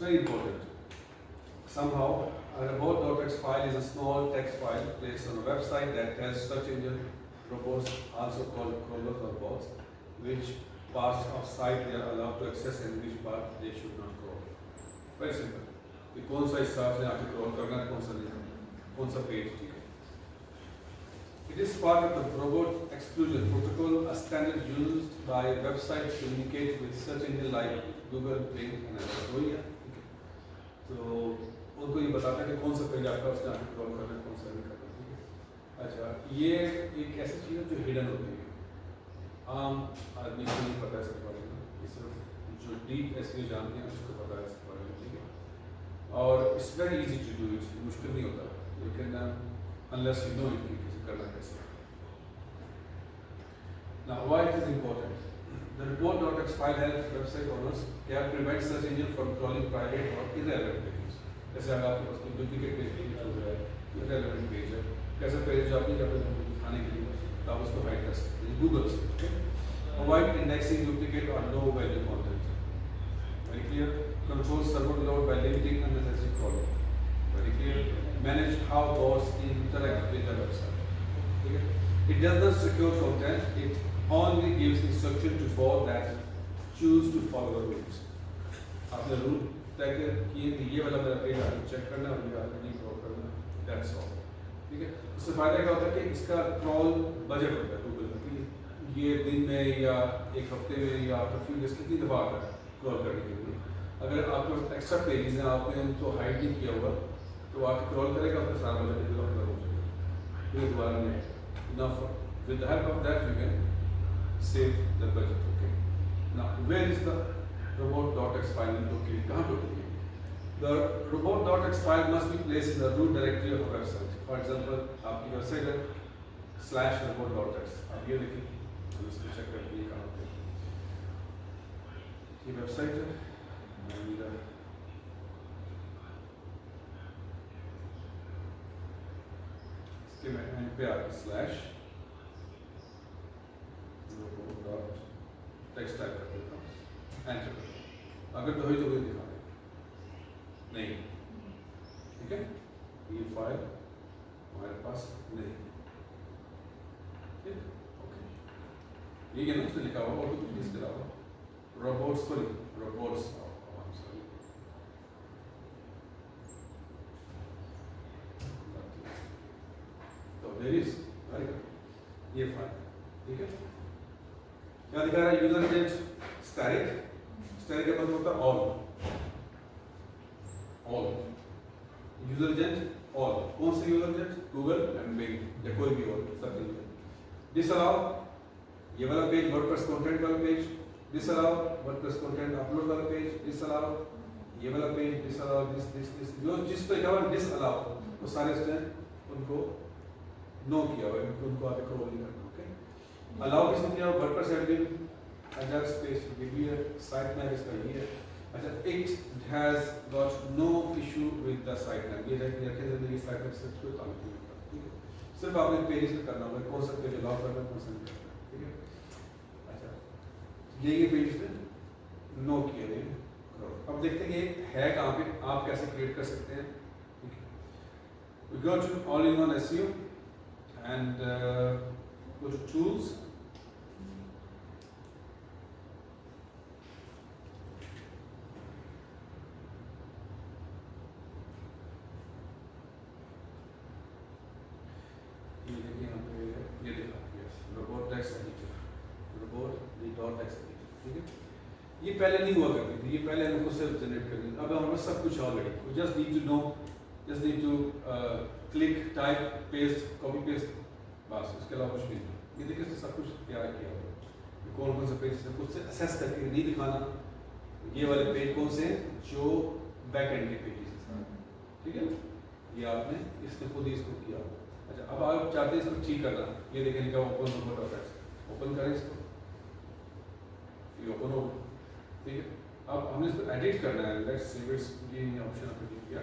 very important. Somehow, a robot.txt file is a small text file placed on a website that tells search engine robots, also called crawlers or bots, which parts of site they are allowed to access and which part they should not crawl. Very simple. कि कौन सा हिस्सा आपने आपको crawl करना है, कौन सा नहीं करना, कौन सा पेज, ठीक है. It is part of the robot exclusion protocol, a standard used by websites to communicate with search engine like Google, Bing, and others. वही है, ठीक है. तो उनको ये बताता है कि कौन सा पेज आपका उसने आके क्रॉल करना है, कौन सा नहीं करना, ठीक है. अच्छा, ये एक ऐसी चीज़ है जो हिडन होती है, आम आदमी को नहीं पता है इसके बारे में. ये सिर्फ जो डीप एसईओ जानते हैं उसको पता है इसके बारे में, ठीक है. और it's very easy to do it, मुश्किल नहीं होता, लेकिन unless you know it कैसे करना कैसे. Now why it is important? The report.txt file helps website owners can prevent search engine from crawling private or irrelevant pages. जैसे अगर आपके पास कोई डुप्लीकेट पेज क्रिएट हो रहा है, irrelevant पेज है, कैसा पेज जो आपने जब दिखाने के लिए तो आप उसको हाइड कर सकते हैं गूगल से. Avoid indexing duplicate or low value content. Very clear. Control server load by limiting unnecessary crawling. Very clear. Manage how bots interact with the website. Okay. It does not secure content. It only gives instruction to bot that choose to follow the rules. आपने rule तय किए कि ये वाला मेरा page आपको check करना है और ये आपको नहीं क्रॉल करना. That's all. ठीक है. उससे फायदा क्या होता है कि इसका क्रॉल बजट होता है गूगल का कि ये दिन में या एक हफ्ते में या आफ्टर फ्यू डेज कितनी दफ़ा आता है क्रॉल करने के लिए. अगर आपके पास एक्स्ट्रा पेजेस हैं, आपने उनको हाइड नहीं किया होगा, तो आके क्रॉल करेगा, उसका सारा बजट खत्म हो जाएगा, ये दोबारा नहीं आएगा. Now, with the help of that, you can save the budget. Okay. Now, where is the robot.txt file located? कहाँ पे होती है? The robot.txt file must be placed in the root directory of a website. For example, आपकी website है /robot.txt. आप ये देखिए, हम इसको चेक करते हैं कहाँ पे. ये वेबसाइट है. इसके मैं एंड पे आके /robot.txt टाइप कर देता हूँ, एंटर करता हूँ. अगर तो दिखा दे नहीं, ठीक है. ये फाइल हमारे पास नहीं, ठीक. ओके, ये क्या ना उसने लिखा हुआ और कुछ इसके अलावा robots sorry robots there is right ये फाइल, ठीक है. क्या दिखा रहा है? User agent static. स्टैटिक का मतलब होता है ऑल यूजर एजेंट ऑल. कौन से user agent? Google and Bing या कोई भी और सब चीज. डिसअलाउ ये वाला पेज, वर्डप्रेस कंटेंट वाला page. Disallow WordPress content upload वाला पेज. डिसअलाउ ये वाला पेज. डिसअलाउ दिस जो जिस पे क्या डिसअलाउ वो सारे इसने उनको नो किया हुआ है, उनको आगे क्रॉल नहीं करना. ओके. अलाउ किसने किया? वर्डप्रेस एडमिन अजर स्पेस ये भी है. साइट मैप इसका ये है. अच्छा, it has got no issue with the site map. ये रखे ये साइट मैप से कोई ताल्लुक नहीं होता, ठीक है. सिर्फ आपने पेज पे करना होगा कौन सा पेज अलाउ करना है, कौन सा नहीं करना, ठीक है. अच्छा, ये पेज पे नो किया है. अब देखते हैं ये है कहाँ पे, आप कैसे क्रिएट कर सकते हैं. ठीक है. We go to all-in-one SEO and go to tools. ये देखिए यहाँ पे ये देखा robot.txt editor, robot.txt editor, ठीक है. ये पहले नहीं हुआ करती थी, ये पहले हमको सिर्फ जनरेट करनी. अब हमारे सब कुछ already. We just need to know, just need to click, type, paste, copy paste, बस. उसके अलावा कुछ भी नहीं. ये देखिए इसने सब कुछ तैयार किया हुआ है. कौन कौन से पेज से खुद से असेस करके नहीं दिखाना. ये वाले पेज कौन से हैं जो बैक एंड के पेजेस हैं, ठीक है. ये आपने इसने खुद ही इसको किया. अच्छा, अब आप चाहते हैं इसको ठीक करना. ये देखें लिखा ओपन robot.txt. ओपन करें इसको, ये ओपन हो, ठीक है. अब हमने इसको एडिट करना है. लेट्स सी इट्स ये ऑप्शन आपने क्लिक किया.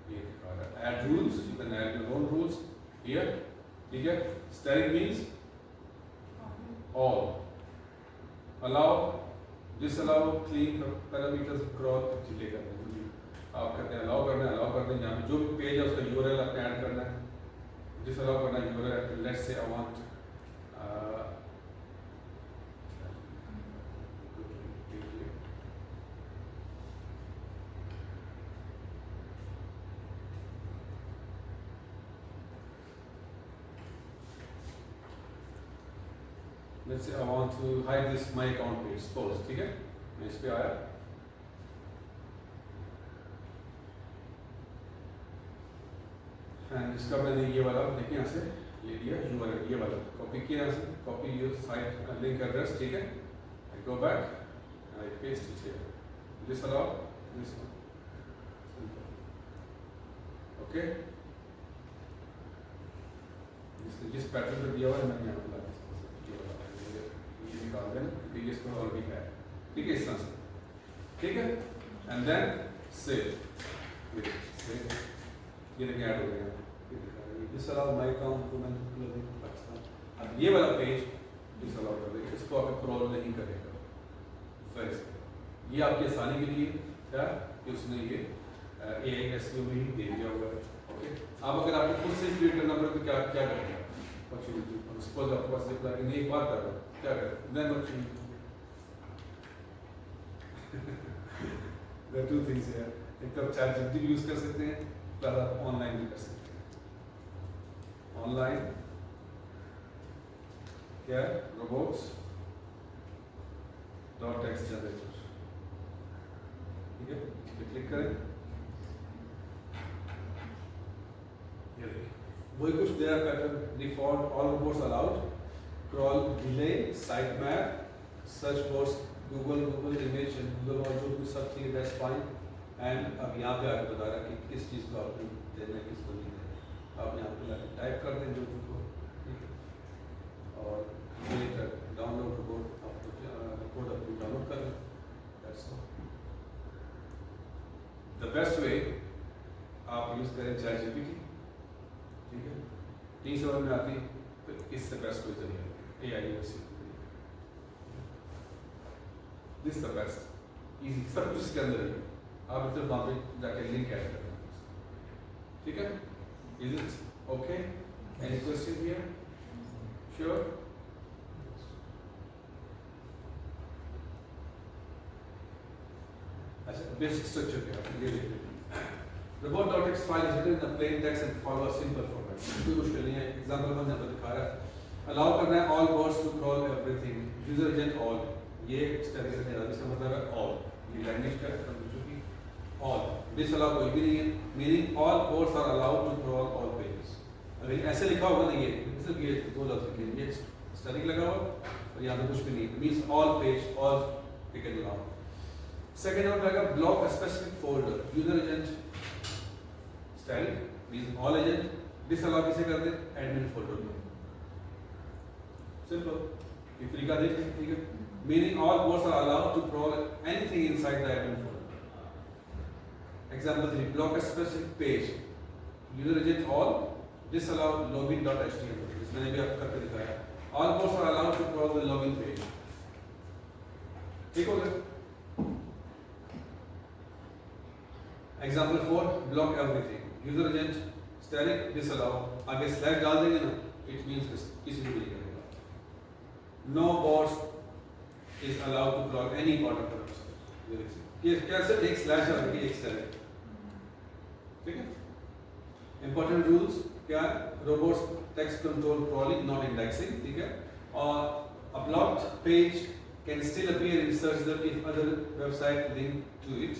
ये दिखा रहा है add rules. You can add your own rules here, ठीक है. Style means all. Allow disallow clean parameters crawl delay करना है, आप कहते हैं अलाउ करना है, अलाउ कर दें। यहाँ पे जो भी पेज है उसका यूआरएल आपने ऐड करना है, डिसअलाउ करना है URL. Let's say I want let's say I want to hide this my account page, suppose, ठीक है, मैं इस पे आया, एंड इसका मैंने ये वाला देखिए यहाँ से ले लिया यूआरएल, ये वाला कॉपी किया यहाँ से, copy your site link address, ठीक है, I go back, I paste it here, this allow this okay, जिस पैटर्न पे दिया हुआ है मैंने यहाँ पे निकाल देना क्योंकि इसको ऑलरेडी है, ठीक है, इस तरह से, ठीक है, एंड देन सेव, ये देखिए ऐड हो गया, this allow my account to manage Pakistan. अब ये वाला पेज दिस अलाउ कर देगा, इसको आप क्रॉल नहीं करेगा, ये आपकी आसानी के लिए क्या कि उसने ये AISEO में ही दे दिया हुआ है, ओके। अब अगर आपको खुद से क्रिएट करना पड़े तो क्या क्या करेंगे, सपोज आपके पास एक प्लगइन एक बात कर रहा है, क्या करें, then what you do, there are two things here, एक तो चैट जीपीटी भी यूज कर सकते हैं, प्लस आप ऑनलाइन भी कर सकते हैं, ऑनलाइन क्या है, रोबोट्स डॉट टेक्स्ट जनरेटर, ठीक है, इस पे क्लिक करें, ये देखिए वही कुछ दिया pattern, default all robots allowed, crawl delay, site map, search for Google image, Google और जो भी सब चीज़ दैट्स फाइन, एंड अब यहाँ पे आके बता रहा है कि किस चीज़ को आपने देना है, किसको नहीं देना, आप यहाँ पे लाके टाइप कर दें जो को, ठीक है, और ये डाउनलोड रिपोर्ट रिपोर्ट अपनी डाउनलोड कर लें, that's all. The best way आप यूज़ करें चैट जीपीटी, ठीक है, नहीं समझ में आती तो इससे बेस्ट कोई जरिया नहीं, AISEO, this the best easy, सब कुछ इसके अंदर ही है, आप इधर वहाँ पे जाके लिंक ऐड कर दें, ठीक है, is it okay, any question here, sure, अच्छा बेसिक स्ट्रक्चर क्या है ये देखते हैं। Robot.txt file is written in a plain text and follow a simple format, कोई मुश्किल नहीं है, एग्जांपल में यहाँ पर दिखा रहा है, अलाउ करना है all bots to crawl everything, user agent all, ये स्टैटिक है, इसका मतलब है all, ये लैंग्वेज का चूंकि all, डिसअलाउ कोई भी नहीं है, meaning all bots are allowed to crawl all pages, अगर ऐसे लिखा होगा ना, ये सिर्फ ये दो लफ्ज लिखे, ये स्टैटिक लगा हुआ और यहाँ पे कुछ भी नहीं, means all page all they can allow। Second number आएगा block a specific folder, user agent static means all agent, disallow किसे कर दे, एडमिन फोल्डर में, सिंपल, ये तरीका देख सकते, ठीक है, meaning all bots are allowed to crawl anything inside the admin folder. Example 3 block a specific page, user agent all, disallow login.html, इसमें भी आप करके दिखाया, all bots are allowed to crawl the login page, ठीक हो गया। Example 4 block everything, user agent static disallow, आगे slash डाल देंगे ना, इट मींस किसी को भी नहीं करेगा, no bots is allowed to crawl any part of the website, ये कैसे एक स्लैश आ गई, एक स्टैटिक, ठीक है। इंपॉर्टेंट रूल्स क्या है, robots text control crawling not indexing, ठीक है, और a blocked page can still appear in search that if other website link to it,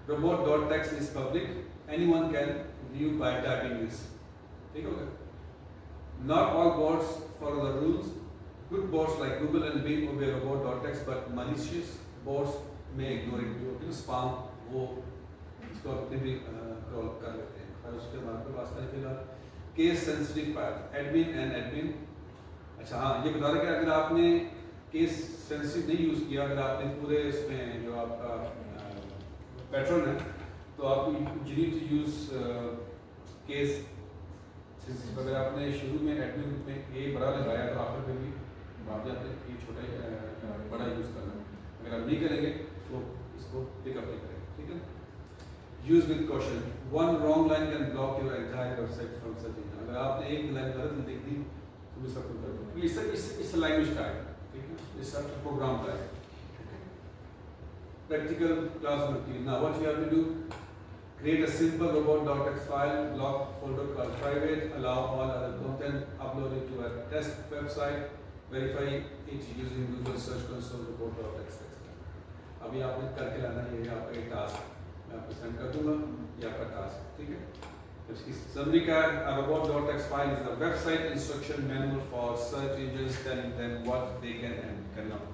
robot.txt is public, anyone can view by typing this, ठीक हो गया। Not all bots follow the rules, good bots like Google and Bing obey robot.txt, but malicious bots may ignore it, जो spam वो इसको अपने भी crawl कर लेते हैं, और उसके बाद में वास्ता है फिलहाल case sensitive file, admin and admin, अच्छा हाँ ये बता रहा कि अगर आपने केस सेंसिटिव नहीं यूज़ किया, अगर आपने पूरे इसमें जो आपका पैटर्न है तो आप you need to use case, अगर आपने शुरू में एडमिन में ए बड़ा लगाया तो आखिर में भी बाद में आपने ए छोटा बड़ा यूज करना, अगर आप नहीं करेंगे वो इसको पिकअप नहीं करेंगे, ठीक है। Use with caution, one wrong line can block your entire website from search engine. अगर आपने एक लाइन गलत लिख दी तो भी सब कुछ कर दो। इस लैंग्वेज का है, ठीक है, इस प्रोग्राम का है। Practical class material. Now what you have to do, create a simple robot.txt file, block folder called private, allow all other content, upload it to a test website, verify it using Google Search Console robot.txt. अभी आपने करके लाना है, ये आपका एक task मैं आपको सेंड कर दूंगा, ये आपका टास्क, ठीक है। इसकी समरी का robot.txt file is the website instruction manual for search engines telling them what they can and cannot